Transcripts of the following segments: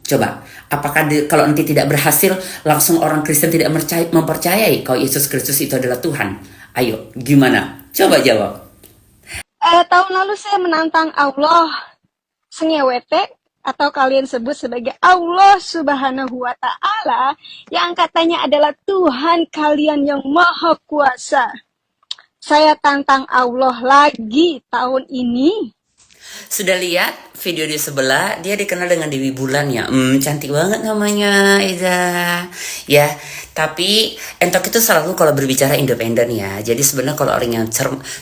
Coba, apakah kalau nanti tidak berhasil, langsung orang Kristen tidak mempercayai kalau Yesus Kristus itu adalah Tuhan? Ayo, gimana? Coba jawab. Tahun lalu saya menantang Allah sengewete atau kalian sebut sebagai Allah Subhanahu wa Ta'ala yang katanya adalah Tuhan kalian yang Maha Kuasa. Saya tantang Allah lagi tahun ini. Sudah lihat video di sebelah, dia dikenal dengan Dewi Bulan ya. Cantik banget namanya Eza. Ya, tapi Entok itu selalu kalau berbicara independen ya. Jadi sebenarnya kalau orang yang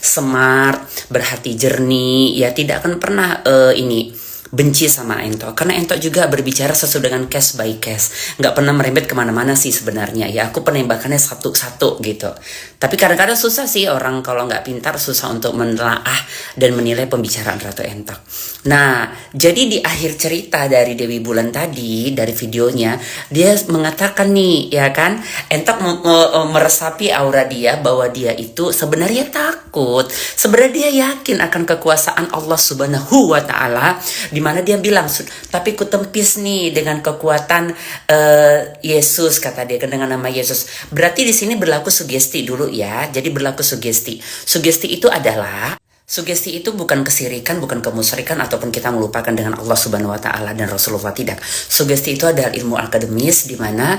smart, berhati jernih, ya tidak akan pernah benci sama Entok, karena Entok juga berbicara sesuai dengan case by case, nggak pernah merembet kemana-mana sih sebenarnya ya. Aku penembakannya satu-satu gitu, tapi kadang-kadang susah sih orang kalau nggak pintar, susah untuk menelaah dan menilai pembicaraan Ratu Entok. Nah, jadi di akhir cerita dari Dewi Bulan tadi, dari videonya, dia mengatakan nih ya kan, Entok meresapi aura dia bahwa dia itu sebenarnya takut, sebenarnya dia yakin akan kekuasaan Allah Subhanahu wa Ta'ala, di mana dia bilang, tapi ku tempis nih dengan kekuatan Yesus, kata dia, dengan nama Yesus. Berarti di sini berlaku sugesti dulu ya. Jadi berlaku sugesti. Sugesti itu adalah, sugesti itu bukan kesirikan, bukan kemusyrikan, ataupun kita melupakan dengan Allah Subhanahu wa Ta'ala dan Rasulullah, tidak. Sugesti itu adalah ilmu akademis di mana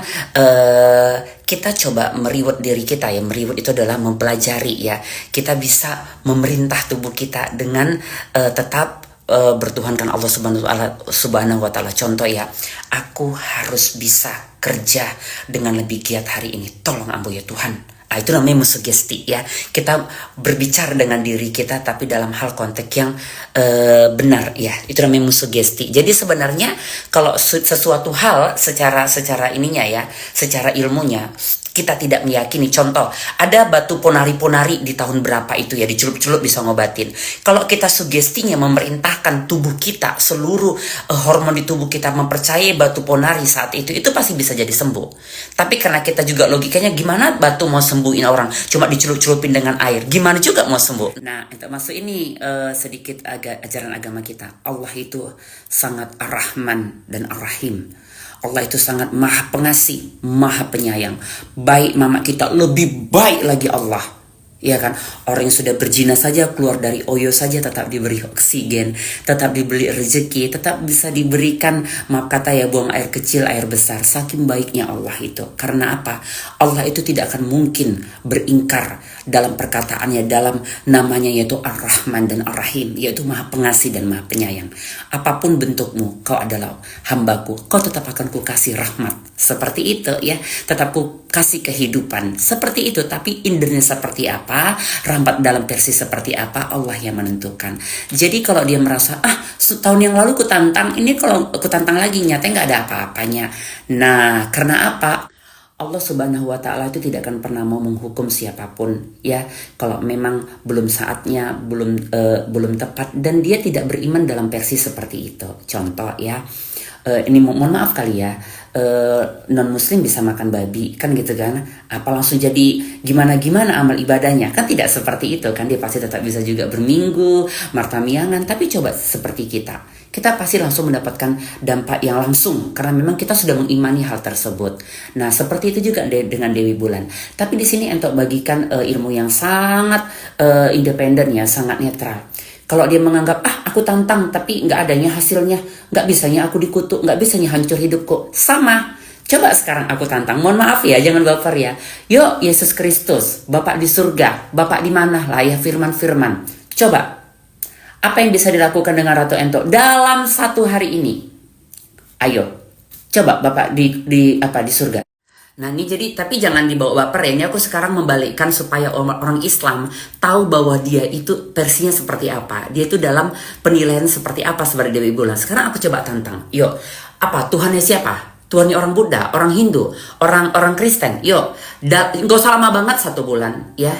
kita coba meriwet diri kita ya. Meriwet itu adalah mempelajari ya. Kita bisa memerintah tubuh kita dengan tetap bertuhankan Allah Subhanahu wa Ta'ala. Contoh ya, aku harus bisa kerja dengan lebih giat hari ini, tolong ambo ya Tuhan. Itu namanya sugesti ya. Kita berbicara dengan diri kita tapi dalam hal konteks yang benar ya. Itu namanya sugesti. Jadi sebenarnya kalau sesuatu hal secara ininya ya, secara ilmunya kita tidak meyakini. Contoh, ada batu ponari-ponari di tahun berapa itu ya, dicelup-celup bisa ngobatin. Kalau kita sugestinya memerintahkan tubuh kita, seluruh hormon di tubuh kita mempercayai batu ponari saat itu pasti bisa jadi sembuh. Tapi karena kita juga logikanya, gimana batu mau sembuhin orang, cuma dicelup-celupin dengan air, gimana juga mau sembuh. Nah, itu masuk ini sedikit ajaran agama kita. Allah itu sangat Ar-Rahman dan Ar-Rahim. Allah itu sangat maha pengasih, maha penyayang. Baik mama kita, lebih baik lagi Allah. Ya kan, orang yang sudah berzina saja, keluar dari oyo saja tetap diberi oksigen, tetap diberi rezeki, tetap bisa diberikan, maaf kata ya, buang air kecil, air besar. Saking baiknya Allah itu. Karena apa? Allah itu tidak akan mungkin beringkar dalam perkataannya, dalam namanya, yaitu Ar-Rahman dan Ar-Rahim, yaitu maha pengasih dan maha penyayang. Apapun bentukmu, kau adalah hambaku, kau tetap akan ku kasih rahmat. Seperti itu ya, tetap ku kasih kehidupan. Seperti itu, tapi indernya seperti apa, rampat dalam versi seperti apa, Allah yang menentukan. Jadi kalau dia merasa, setahun yang lalu ku tantang, ini kalau ku tantang lagi nyatanya nggak ada apa-apanya. Nah, karena apa? Allah Subhanahu wa Ta'ala itu tidak akan pernah mau menghukum siapapun ya, kalau memang belum saatnya, belum tepat, dan dia tidak beriman dalam versi seperti itu. Contoh ya, ini mohon maaf kali ya, non muslim bisa makan babi kan gitu kan, apa langsung jadi gimana amal ibadahnya, kan tidak seperti itu kan. Dia pasti tetap bisa juga berminggu, martamiangan. Tapi coba seperti kita pasti langsung mendapatkan dampak yang langsung karena memang kita sudah mengimani hal tersebut. Nah, seperti itu juga dengan Dewi Bulan. Tapi di sini Entok bagikan ilmu yang sangat independen ya, sangat netral. Kalau dia menganggap, aku tantang tapi nggak adanya hasilnya, nggak bisanya aku dikutuk, nggak bisanya hancur hidupku, sama. Coba sekarang aku tantang, mohon maaf ya, jangan baper ya. Yuk, Yesus Kristus, Bapak di surga, Bapak di mana lah ya, firman-firman. Coba, apa yang bisa dilakukan dengan Ratu Entok dalam satu hari ini? Ayo, coba Bapak di surga. Nah ini jadi, tapi jangan dibawa baper ya. Ini aku sekarang membalikkan supaya orang Islam tahu bahwa dia itu versinya seperti apa. Dia itu dalam penilaian seperti apa seperti Dewi Bulan. Sekarang aku coba tantang. Yuk, apa Tuhannya siapa? Tuhannya orang Buddha, orang Hindu, orang Kristen. Yuk, gak usah lama banget, 1 bulan ya.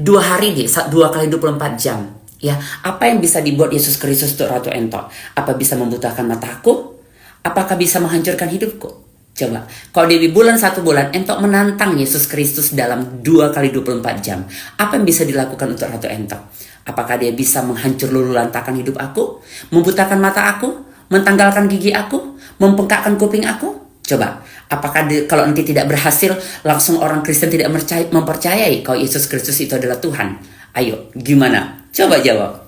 2 hari deh, 2 kali 24 jam. Ya, apa yang bisa dibuat Yesus Kristus untuk Ratu Entok? Apa bisa membutakan mataku? Apakah bisa menghancurkan hidupku? Coba, kalau Dewi Bulan 1 bulan, Entok menantang Yesus Kristus dalam 2 kali 24 jam. Apa yang bisa dilakukan untuk Ratu Entok? Apakah dia bisa menghancur lulu lantakan hidup aku? Membutakan mata aku? mentanggalkan gigi aku, membengkakkan kuping aku? Coba, apakah kalau nanti tidak berhasil, langsung orang Kristen tidak mempercayai kalau Yesus Kristus itu adalah Tuhan? Ayo, gimana? Coba jawab.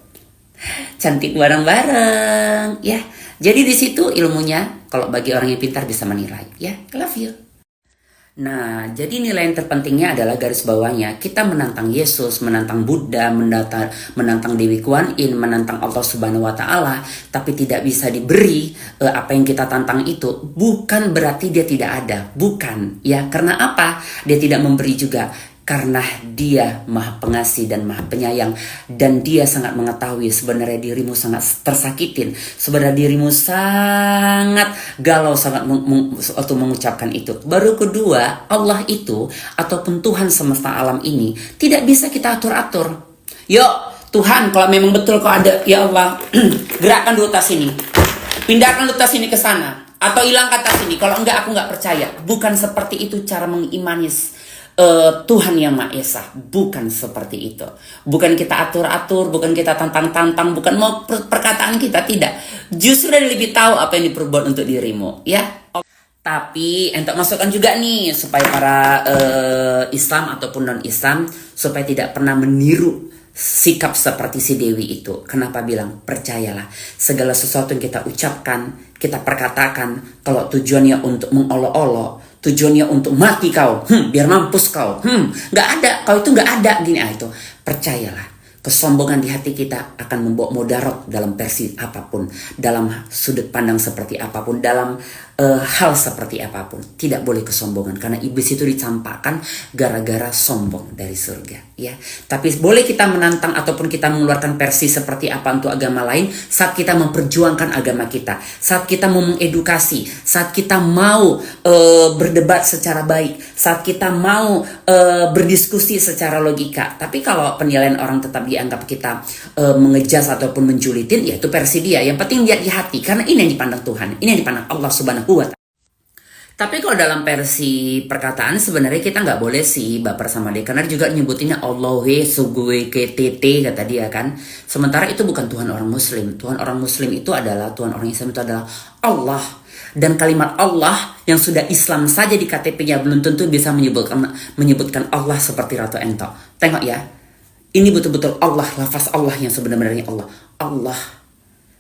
Cantik bareng-bareng, ya. Jadi di situ ilmunya, kalau bagi orang yang pintar bisa menilai, ya. I love you. Nah, jadi nilai yang terpentingnya adalah garis bawahnya. Kita menantang Yesus, menantang Buddha, menantang Dewi Kuan Yin, menantang Allah Subhanahu wa Ta'ala, tapi tidak bisa diberi apa yang kita tantang itu. Bukan berarti dia tidak ada, bukan. Ya, karena apa? Dia tidak memberi juga. Karena dia maha pengasih dan maha penyayang. Dan dia sangat mengetahui sebenarnya dirimu sangat tersakitin. Sebenarnya dirimu sangat galau sangat waktu mengucapkan itu. Baru kedua, Allah itu ataupun Tuhan semesta alam ini tidak bisa kita atur-atur. Yuk Tuhan, kalau memang betul kau ada, ya Allah, gerakkan dulu tas ini. Pindahkan dulu tas ini ke sana. Atau hilangkan tas ini. Kalau enggak, aku enggak percaya. Bukan seperti itu cara mengimani Tuhan yang Maha Esa. Bukan seperti itu. Bukan kita atur-atur, bukan kita tantang-tantang, bukan mau perkataan kita, tidak. Justru dia lebih tahu apa yang diperbuat untuk dirimu, ya. Tapi untuk masukkan juga nih supaya para Islam ataupun non-Islam supaya tidak pernah meniru sikap seperti si Dewi itu. Kenapa bilang? Percayalah, segala sesuatu yang kita ucapkan, kita perkatakan, kalau tujuannya untuk mengolok-olok, tujuannya untuk mati kau, biar mampus kau, nggak ada, kau itu nggak ada, gini itu. Percayalah, kesombongan di hati kita akan membawa mudarat dalam versi apapun, dalam sudut pandang seperti apapun, dalam hal seperti apapun. Tidak boleh kesombongan, karena iblis itu dicampakkan gara-gara sombong dari surga, ya. Tapi boleh kita menantang ataupun kita mengeluarkan versi seperti apa untuk agama lain saat kita memperjuangkan agama kita, saat kita mau mengedukasi, saat kita mau berdebat secara baik, saat kita mau berdiskusi secara logika. Tapi kalau penilaian orang tetap dianggap kita mengejas ataupun menjulitin, ya itu versi dia. Yang penting lihat di hati, karena ini yang dipandang Tuhan, ini yang dipandang Allah Subhanahu wa Ta'ala. Tapi kalau dalam versi perkataan sebenarnya kita nggak boleh sih baper sama dia, karena juga nyebutinnya Allahe sugue ketete kata dia kan. Sementara itu bukan Tuhan orang Muslim. Tuhan orang Muslim itu adalah, Tuhan orang Islam itu adalah Allah. Dan kalimat Allah yang sudah Islam saja di KTP-nya belum tentu bisa menyebutkan Allah seperti Ratu Ento. Tengok ya, ini betul-betul Allah, lafaz Allah yang sebenarnya Allah. Allah,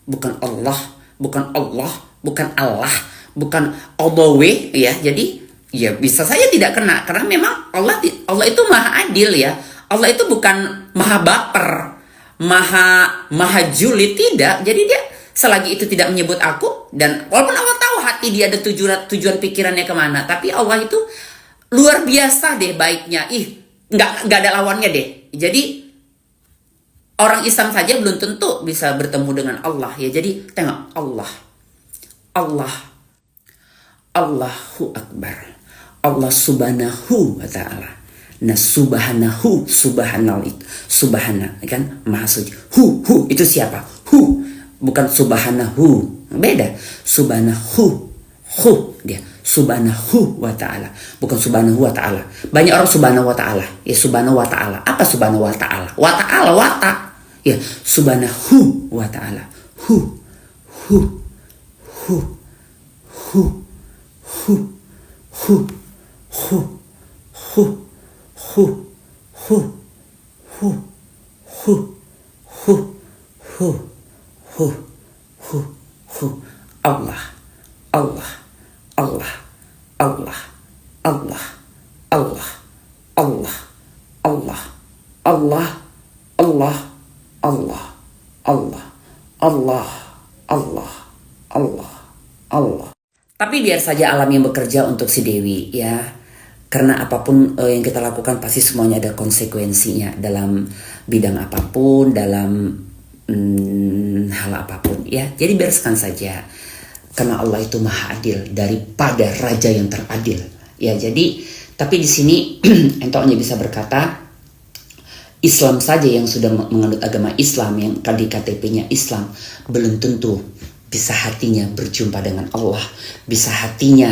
bukan Allah, bukan Allah, bukan Allah, bukan Allahe, ya. Jadi ya bisa saja tidak kena, karena memang Allah itu maha adil, ya. Allah itu bukan maha baper, maha julid, tidak. Jadi dia selagi itu tidak menyebut aku, dan walaupun Allah tahu hati dia ada tujuan pikirannya kemana, tapi Allah itu luar biasa deh baiknya. Nggak ada lawannya deh. Jadi orang Islam saja belum tentu bisa bertemu dengan Allah, ya. Jadi tengok Allah, Allahu Akbar, Allah Subhanahu wa Ta'ala. Nah, subhanal itu, subhana kan maha suci. Hu itu siapa? Hu, bukan subhanahu, beda. Subhanahu, dia Subhanahu wa Ta'ala, bukan Subhanahu wa Ta'ala. Banyak orang Subhanahu wa Ta'ala, ya Subhanahu wa Ta'ala. Apa Subhanahu wa Ta'ala? Wa Ta'ala, ya Subhanahu wa Ta'ala. Hu Allah, Allah, Allah, Allah, Allah, Allah, Allah, Allah, Allah, Allah, Allah, Allah, Allah, Allah, Allah, Allah. Tapi biar saja alam yang bekerja untuk si Dewi, ya. Karena apapun yang kita lakukan pasti semuanya ada konsekuensinya dalam bidang apapun, dalam hal apapun, ya. Jadi biarkan saja, karena Allah itu maha adil daripada raja yang teradil, ya. Jadi tapi di sini Ento hanya bisa berkata, Islam saja yang sudah menganut agama Islam, yang di KTP-nya Islam, belum tentu bisa hatinya berjumpa dengan Allah, bisa hatinya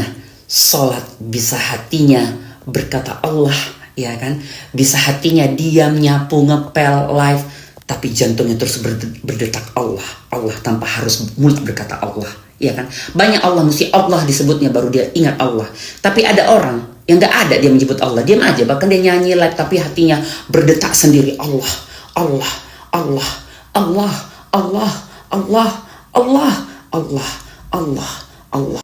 sholat, bisa hatinya berkata Allah, ya kan, bisa hatinya diam, nyapu, ngepel, live, tapi jantungnya terus berdetak Allah tanpa harus mulut berkata Allah, ya kan? Banyak Allah, mesti Allah disebutnya baru dia ingat Allah. Tapi ada orang yang gak ada dia menyebut Allah, diam aja, bahkan dia nyanyi live tapi hatinya berdetak sendiri. Allah, Allah, Allah, Allah, Allah, Allah, Allah, Allah, Allah, Allah.